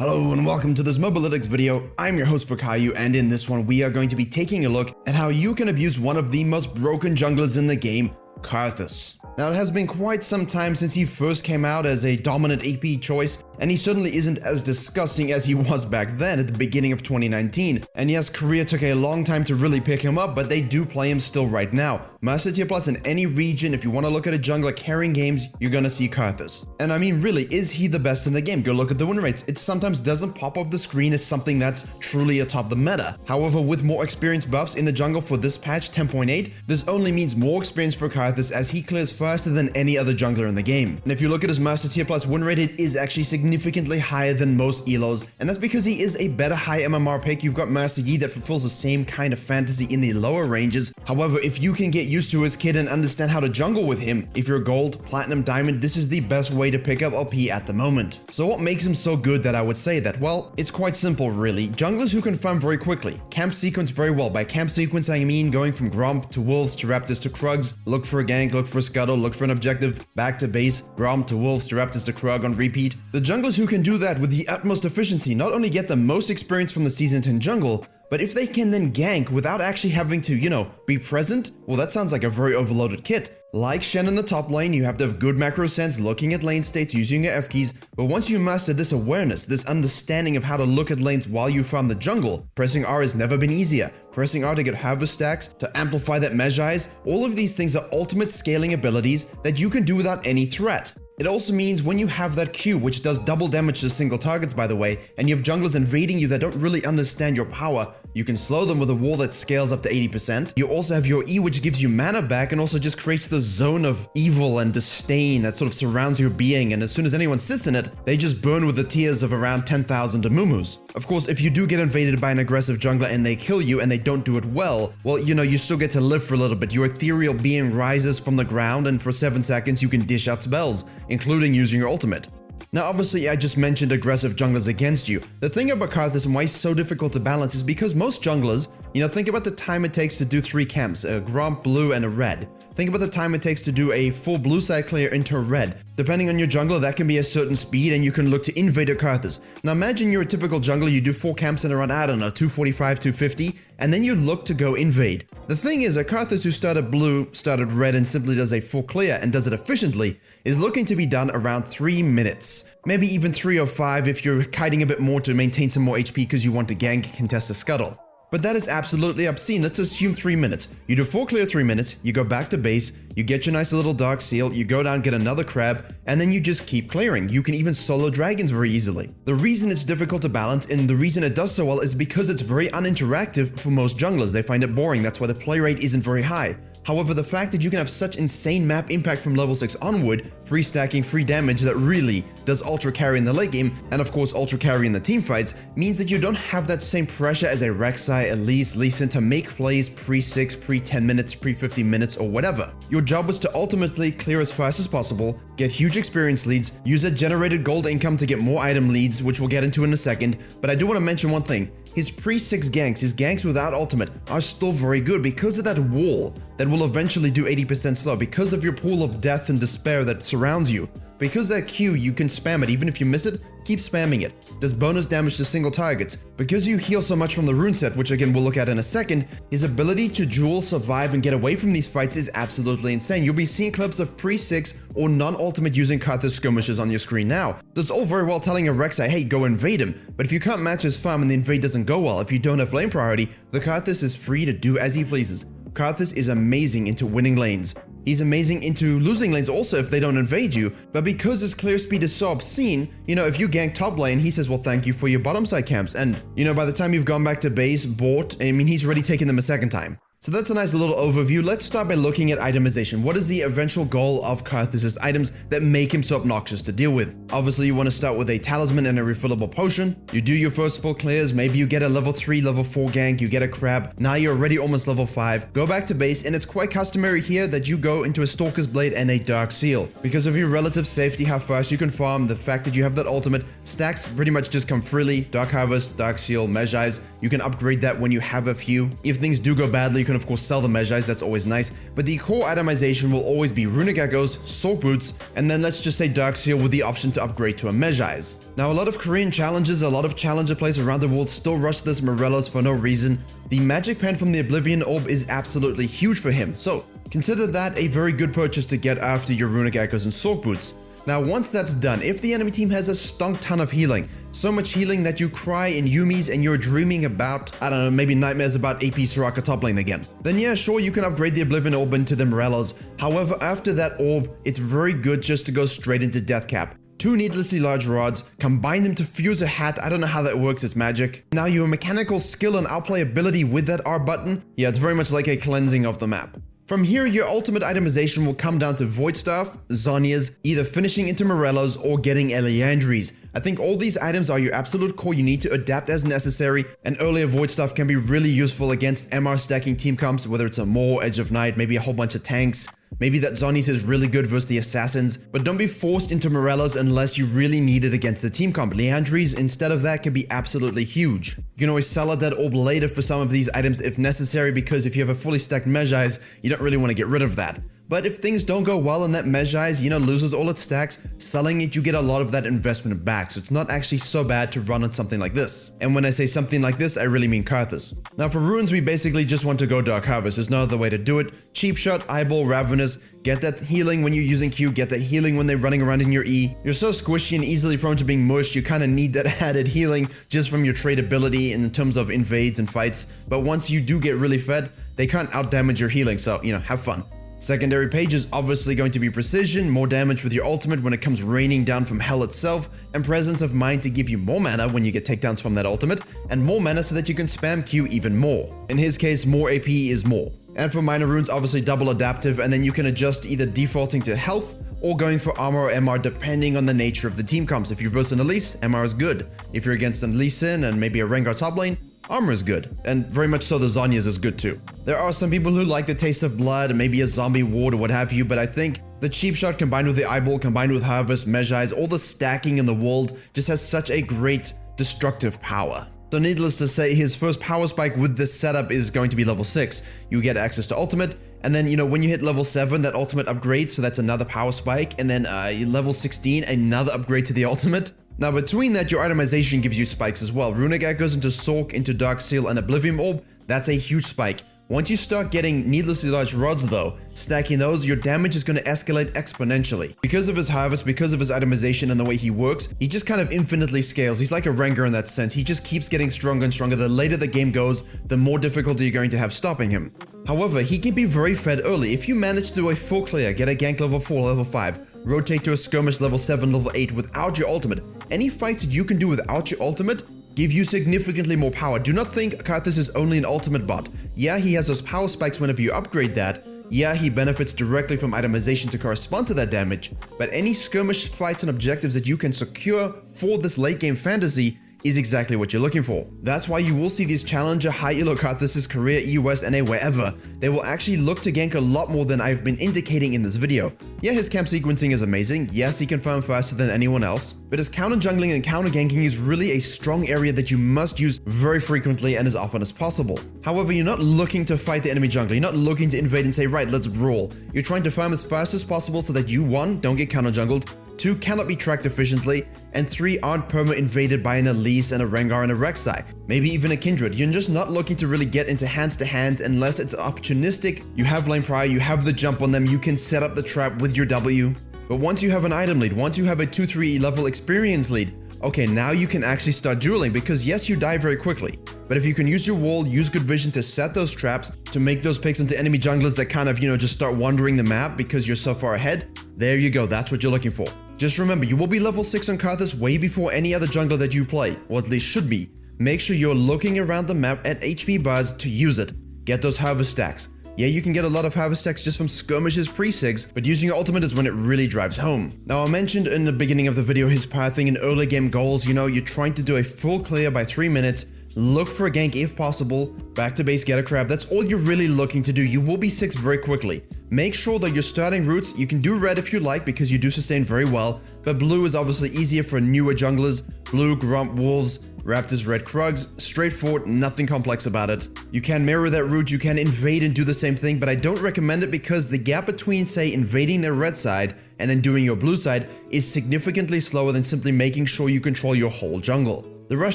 Hello and welcome to this Mobalytics video. I'm your host Virkayu, and in this one we are going to be taking a look at how you can abuse one of the most broken junglers in the game, Karthus. Now, it has been quite some time since he first came out as a dominant AP choice, and he certainly isn't as disgusting as he was back then at the beginning of 2019. And yes, Korea took a long time to really pick him up, but they do play him still right now. Master Tier Plus in any region, if you want to look at a jungler carrying games, you're gonna see Karthus. And I mean, really, is he the best in the game? Go look at the win rates. It sometimes doesn't pop off the screen as something that's truly atop the meta. However, with more experience buffs in the jungle for this patch 10.8, this only means more experience for Karthus as he clears faster than any other jungler in the game. And if you look at his Master Tier Plus win rate, it is actually significantly higher than most elos, and that's because he is a better high MMR pick. You've got Master Yi that fulfills the same kind of fantasy in the lower ranges. However, if you can get used to his kit and understand how to jungle with him, if you're gold, platinum, diamond, this is the best way to pick up LP at the moment. So what makes him so good that I would say that? Well, it's quite simple really. Junglers who can farm very quickly, camp sequence very well. By camp sequence I mean going from Gromp to Wolves to Raptors to Krugs, look for a gank, look for a scuttle, look for an objective, back to base, Gromp to Wolves to Raptors to Krug on repeat. The junglers who can do that with the utmost efficiency not only get the most experience from the Season 10 jungle, but if they can then gank without actually having to, be present, well, that sounds like a very overloaded kit. Like Shen in the top lane, you have to have good macro sense, looking at lane states, using your F keys, but once you master this awareness, this understanding of how to look at lanes while you farm the jungle, pressing R has never been easier. Pressing R to get harvest stacks, to amplify that Magi-Eyes, all of these things are ultimate scaling abilities that you can do without any threat. It also means when you have that Q, which does double damage to single targets by the way, and you have junglers invading you that don't really understand your power, you can slow them with a wall that scales up to 80%. You also have your E, which gives you mana back and also just creates the zone of evil and disdain that sort of surrounds your being, and as soon as anyone sits in it, they just burn with the tears of around 10,000 Youmuus. Of course, if you do get invaded by an aggressive jungler and they kill you and they don't do it well, well, you still get to live for a little bit. Your ethereal being rises from the ground, and for 7 seconds you can dish out spells, including using your ultimate. Now obviously I just mentioned aggressive junglers against you. The thing about Karthus and why he's so difficult to balance is because most junglers, think about the time it takes to do 3 camps, a Gromp, blue, and a red. Think about the time it takes to do a full blue side clear into red. Depending on your jungler, that can be a certain speed and you can look to invade a Karthus. Now imagine you're a typical jungler, you do 4 camps in around, 245, 250, and then you look to go invade. The thing is, a Karthus who started blue, started red, and simply does a full clear and does it efficiently is looking to be done around 3 minutes. Maybe even 3 or 5 if you're kiting a bit more to maintain some more HP because you want to gank, contest a scuttle. But that is absolutely obscene. Let's assume 3 minutes. You do full clear 3 minutes, you go back to base, you get your nice little dark seal, you go down, get another crab, and then you just keep clearing. You can even solo dragons very easily. The reason it's difficult to balance and the reason it does so well is because it's very uninteractive for most junglers. They find it boring, that's why the play rate isn't very high. However, the fact that you can have such insane map impact from level 6 onward, free stacking, free damage that really does ultra carry in the late game, and of course ultra carry in the team fights, means that you don't have that same pressure as a Rek'Sai, Elise, Lee Sin to make plays pre-6, pre-10 minutes, pre-15 minutes, or whatever. Your job is to ultimately clear as fast as possible, get huge experience leads, use that generated gold income to get more item leads, which we'll get into in a second, but I do want to mention one thing. His pre-6 ganks, his ganks without ultimate, are still very good because of that wall that will eventually do 80% slow, because of your pool of death and despair that surrounds you. Because that Q, you can spam it, even if you miss it, keep spamming it. Does bonus damage to single targets. Because you heal so much from the rune set, which again we'll look at in a second, his ability to duel, survive, and get away from these fights is absolutely insane. You'll be seeing clips of pre-6 or non-ultimate using Karthus skirmishes on your screen now. So it's all very well telling a Rek'Sai, hey, go invade him, but if you can't match his farm and the invade doesn't go well, if you don't have lane priority, the Karthus is free to do as he pleases. Karthus is amazing into winning lanes. He's amazing into losing lanes also if they don't invade you, but because his clear speed is so obscene, if you gank top lane, he says, well, thank you for your bottom side camps, and by the time you've gone back to base, bought, he's already taken them a second time. So that's a nice little overview. Let's start by looking at itemization. What is the eventual goal of Karthus' items that make him so obnoxious to deal with? Obviously, you want to start with a talisman and a refillable potion. You do your first full clears, maybe you get a level 3, level 4 gank, you get a crab. Now you're already almost level 5. Go back to base, and it's quite customary here that you go into a Stalker's Blade and a Dark Seal. Because of your relative safety, how fast you can farm, the fact that you have that ultimate, stacks pretty much just come freely. Dark Harvest, Dark Seal, Magi-Eyes. You can upgrade that when you have a few. If things do go badly, you can of course sell the Mejais, that's always nice, but the core itemization will always be Runic Echoes, Sork Boots, and then let's just say Dark Seal with the option to upgrade to a Mejais. Now a lot of Korean challenges, a lot of challenger players around the world still rush this Morellos for no reason. The magic pen from the Oblivion Orb is absolutely huge for him, so consider that a very good purchase to get after your Runic Echoes and Sork Boots. Now once that's done, if the enemy team has a stunk ton of healing, so much healing that you cry in Yuumis and you're dreaming about, I don't know, maybe nightmares about AP Soraka top lane again, then yeah, sure, you can upgrade the Oblivion Orb into the Morellos. However, after that orb, it's very good just to go straight into Death Cap. 2 needlessly large rods, combine them to fuse a hat, I don't know how that works, it's magic. Now your mechanical skill and outplay ability with that R button, yeah, it's very much like a cleansing of the map. From here, your ultimate itemization will come down to Void Staff, Zhonya's, either finishing into Morellos or getting Eliandry's. I think all these items are your absolute core you need to adapt as necessary, and earlier Void Staff can be really useful against MR stacking team comps, whether it's a Maw, Edge of Night, maybe a whole bunch of tanks. Maybe that Zhonya's is really good versus the Assassins, but don't be forced into Morellos unless you really need it against the team comp. Liandry's instead of that can be absolutely huge. You can always sell out that orb later for some of these items if necessary, because if you have a fully stacked Mejais, you don't really want to get rid of that. But if things don't go well and that Mejais, loses all its stacks, selling it, you get a lot of that investment back, so it's not actually so bad to run on something like this. And when I say something like this, I really mean Karthus. Now for runes, we basically just want to go Dark Harvest. There's no other way to do it. Cheap Shot, Eyeball, Ravenous, get that healing when you're using Q, get that healing when they're running around in your E. You're so squishy and easily prone to being mushed, you kind of need that added healing just from your trade ability in terms of invades and fights. But once you do get really fed, they can't outdamage your healing, so, have fun. Secondary page is obviously going to be precision, more damage with your ultimate when it comes raining down from hell itself, and presence of mind to give you more mana when you get takedowns from that ultimate, and more mana so that you can spam Q even more. In his case, more AP is more. And for minor runes, obviously double adaptive, and then you can adjust either defaulting to health or going for armor or MR depending on the nature of the team comps. If you're versus an Elise, MR is good. If you're against an Lee Sin and maybe a Rengar top lane, armor is good, and very much so the Zhonya's is good too. There are some people who like the taste of blood, maybe a zombie ward or what have you, but I think the Cheap Shot combined with the Eyeball, combined with Harvest, Mejais, all the stacking in the world just has such a great destructive power. So needless to say, his first power spike with this setup is going to be level 6. You get access to ultimate, and then, when you hit level 7, that ultimate upgrades, so that's another power spike, and then level 16, another upgrade to the ultimate. Now between that, your itemization gives you spikes as well. Runic Echoes into Sork, into Dark Seal, and Oblivion Orb, that's a huge spike. Once you start getting needlessly large rods though, stacking those, your damage is going to escalate exponentially. Because of his harvest, because of his itemization and the way he works, he just kind of infinitely scales. He's like a Rengar in that sense. He just keeps getting stronger and stronger. The later the game goes, the more difficulty you're going to have stopping him. However, he can be very fed early. If you manage to do a full clear, get a gank level 4, level 5, rotate to a skirmish level 7, level 8 without your ultimate, any fights that you can do without your ultimate give you significantly more power. Do not think Karthus is only an ultimate bot. Yeah, he has those power spikes whenever you upgrade that. Yeah, he benefits directly from itemization to correspond to that damage, but any skirmish fights and objectives that you can secure for this late game fantasy is exactly what you're looking for. That's why you will see these challenger high elo Karthus' career, EUS, NA, wherever. They will actually look to gank a lot more than I've been indicating in this video. Yeah, his camp sequencing is amazing. Yes, he can farm faster than anyone else, but his counter jungling and counter ganking is really a strong area that you must use very frequently and as often as possible. However, you're not looking to fight the enemy jungler. You're not looking to invade and say, right, let's brawl. You're trying to farm as fast as possible so that you, 1, don't get counter jungled, 2, cannot be tracked efficiently, and 3, aren't perma-invaded by an Elise and a Rengar and a Rek'Sai, maybe even a Kindred. You're just not looking to really get into hands-to-hand unless it's opportunistic. You have lane pry, you have the jump on them, you can set up the trap with your W. But once you have an item lead, once you have a 2-3 level experience lead, okay, now you can actually start dueling, because yes, you die very quickly. But if you can use your wall, use good vision to set those traps, to make those picks into enemy junglers that kind of, just start wandering the map because you're so far ahead, there you go, that's what you're looking for. Just remember, you will be level 6 on Karthus way before any other jungler that you play, or at least should be. Make sure you're looking around the map at HP bars to use it. Get those harvest stacks. Yeah, you can get a lot of harvest stacks just from skirmishes pre-sigs, but using your ultimate is when it really drives home. Now, I mentioned in the beginning of the video his pathing and early game goals. You're trying to do a full clear by 3 minutes, look for a gank if possible, back to base, get a crab. That's all you're really looking to do. You will be 6 very quickly. Make sure that you're starting roots. You can do red if you like because you do sustain very well, but blue is obviously easier for newer junglers. Blue, Grump, Wolves, Raptors, red Krugs, straightforward, nothing complex about it. You can mirror that route, you can invade and do the same thing, but I don't recommend it because the gap between, say, invading their red side and then doing your blue side is significantly slower than simply making sure you control your whole jungle. The rush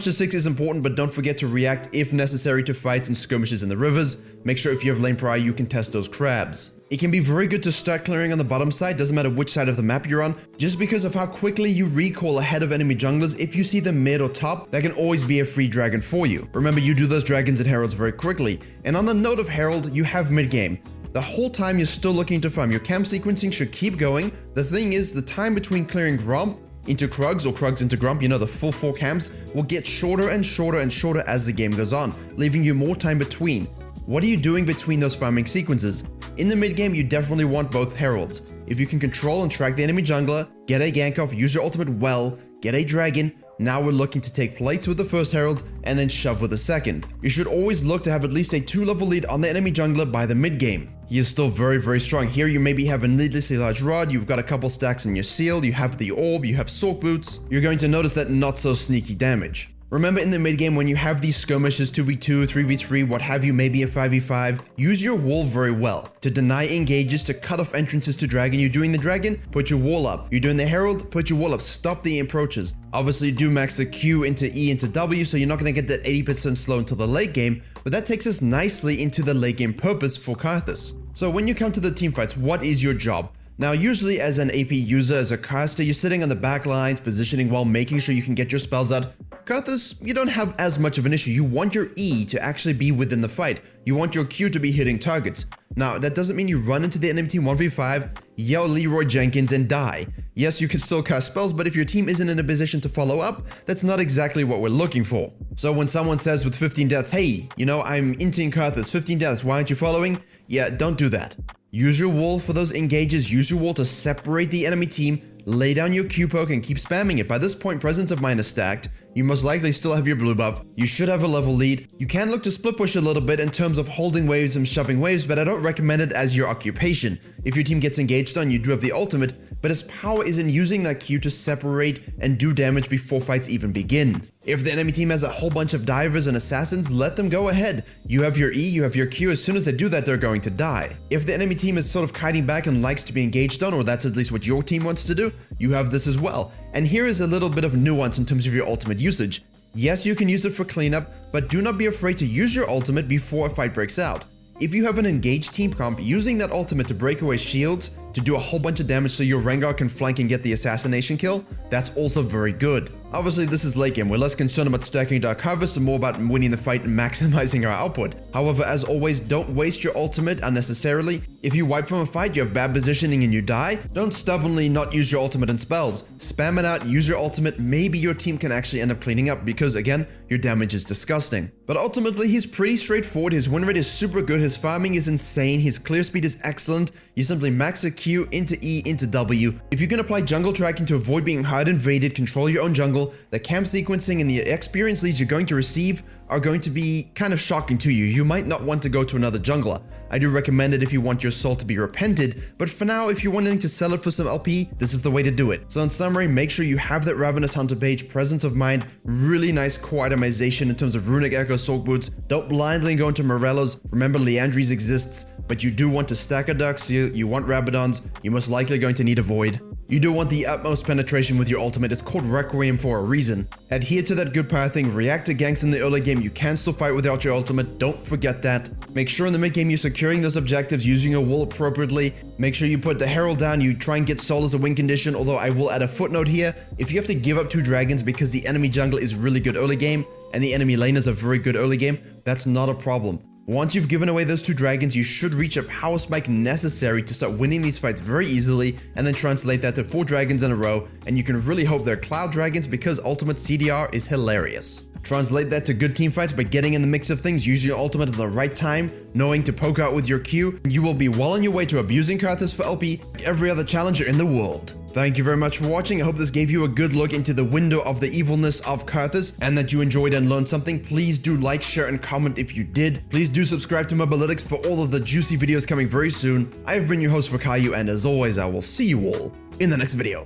to 6 is important, but don't forget to react if necessary to fights and skirmishes in the rivers. Make sure if you have lane prior, you can test those crabs. It can be very good to start clearing on the bottom side, doesn't matter which side of the map you're on, just because of how quickly you recall ahead of enemy junglers. If you see them mid or top, that can always be a free dragon for you. Remember, you do those dragons and heralds very quickly. And on the note of herald, you have mid game. The whole time you're still looking to farm. Your camp sequencing should keep going. The thing is, the time between clearing Gromp into Krugs or Krugs into Gromp, you know, the full 4 camps, will get shorter and shorter and shorter as the game goes on, leaving you more time between. What are you doing between those farming sequences? In the mid game, you definitely want both heralds. If you can control and track the enemy jungler, get a gank off, use your ultimate well, get a dragon. Now we're looking to take plates with the first herald and then shove with the second. You should always look to have at least a 2-level lead on the enemy jungler by the mid game. He is still very, very strong. Here you maybe have a needlessly large rod, you've got a couple stacks in your seal, you have the orb, you have soak boots. You're going to notice that not so sneaky damage. Remember, in the mid game, when you have these skirmishes 2v2, 3v3, what have you, maybe a 5v5, use your wall very well to deny engages, to cut off entrances to dragon. You're doing the dragon, put your wall up. You're doing the herald, put your wall up. Stop the approaches. Obviously, do max the Q into E into W, so you're not going to get that 80% slow until the late game, but that takes us nicely into the late game purpose for Karthus. So when you come to the team fights, what is your job? Now, usually as an AP user, as a caster, you're sitting on the back lines, positioning well, making sure you can get your spells out. Karthus, you don't have as much of an issue. You want your E to actually be within the fight. You want your Q to be hitting targets. Now, that doesn't mean you run into the enemy team 1v5, yell Leroy Jenkins, and die. Yes, you can still cast spells, but if your team isn't in a position to follow up, that's not exactly what we're looking for. So when someone says with 15 deaths, hey, you know, I'm inting Karthus, 15 deaths, why aren't you following? Yeah, don't do that. Use your wall for those engages, use your wall to separate the enemy team, lay down your Q poke and keep spamming it. By this point, Presence of Mind is stacked. You most likely still have your blue buff. You should have a level lead. You can look to split push a little bit in terms of holding waves and shoving waves, but I don't recommend it as your occupation. If your team gets engaged on, you do have the ultimate, but his power is in using that Q to separate and do damage before fights even begin. If the enemy team has a whole bunch of divers and assassins, let them go ahead. You have your E, you have your Q. As soon as they do that, they're going to die. If the enemy team is sort of kiting back and likes to be engaged on, or that's at least what your team wants to do, you have this as well. And here is a little bit of nuance in terms of your ultimate usage. Yes, you can use it for cleanup, but do not be afraid to use your ultimate before a fight breaks out. If you have an engaged team comp, using that ultimate to break away shields, to do a whole bunch of damage so your Rengar can flank and get the assassination kill, that's also very good. Obviously, this is late game. We're less concerned about stacking Dark Harvest and more about winning the fight and maximizing our output. However, as always, don't waste your ultimate unnecessarily. If you wipe from a fight, you have bad positioning and you die, don't stubbornly not use your ultimate and spells. Spam it out, use your ultimate, maybe your team can actually end up cleaning up because, again, your damage is disgusting. But ultimately, he's pretty straightforward. His win rate is super good, his farming is insane, his clear speed is excellent. You simply max a Q into E into W. If you can apply jungle tracking to avoid being hard invaded, control your own jungle, the camp sequencing and the experience leads you're going to receive are going to be kind of shocking to you. You might not want to go to another jungler. I do recommend it if you want your soul to be repented, but for now, if you're wanting to sell it for some LP, this is the way to do it. So in summary, make sure you have that Ravenous Hunter page, Presence of Mind, really nice core itemization in terms of Runic Echo Soak Boots. Don't blindly go into Morellos. Remember, Liandry's exists, but you do want to stack a Dark Seal, you want Rabadons, you're most likely going to need a Void. You do want the utmost penetration with your ultimate. It's called Requiem for a reason. Adhere to that good pathing, react to ganks in the early game. You can still fight without your ultimate, don't forget that. Make sure in the mid game you're securing those objectives, using your wall appropriately. Make sure you put the Herald down, you try and get Soul as a win condition, although I will add a footnote here. If you have to give up 2 dragons because the enemy jungle is really good early game, and the enemy lane is a very good early game, that's not a problem. Once you've given away those 2 dragons, you should reach a power spike necessary to start winning these fights very easily, and then translate that to 4 dragons in a row, and you can really hope they're cloud dragons because ultimate CDR is hilarious. Translate that to good team fights by getting in the mix of things, using your ultimate at the right time, knowing to poke out with your Q, and you will be well on your way to abusing Karthus for LP like every other challenger in the world. Thank you very much for watching. I hope this gave you a good look into the window of the evilness of Karthus and that you enjoyed and learned something. Please do like, share, and comment if you did. Please do subscribe to Mobalytics for all of the juicy videos coming very soon. I have been your host Virkayu, and as always, I will see you all in the next video.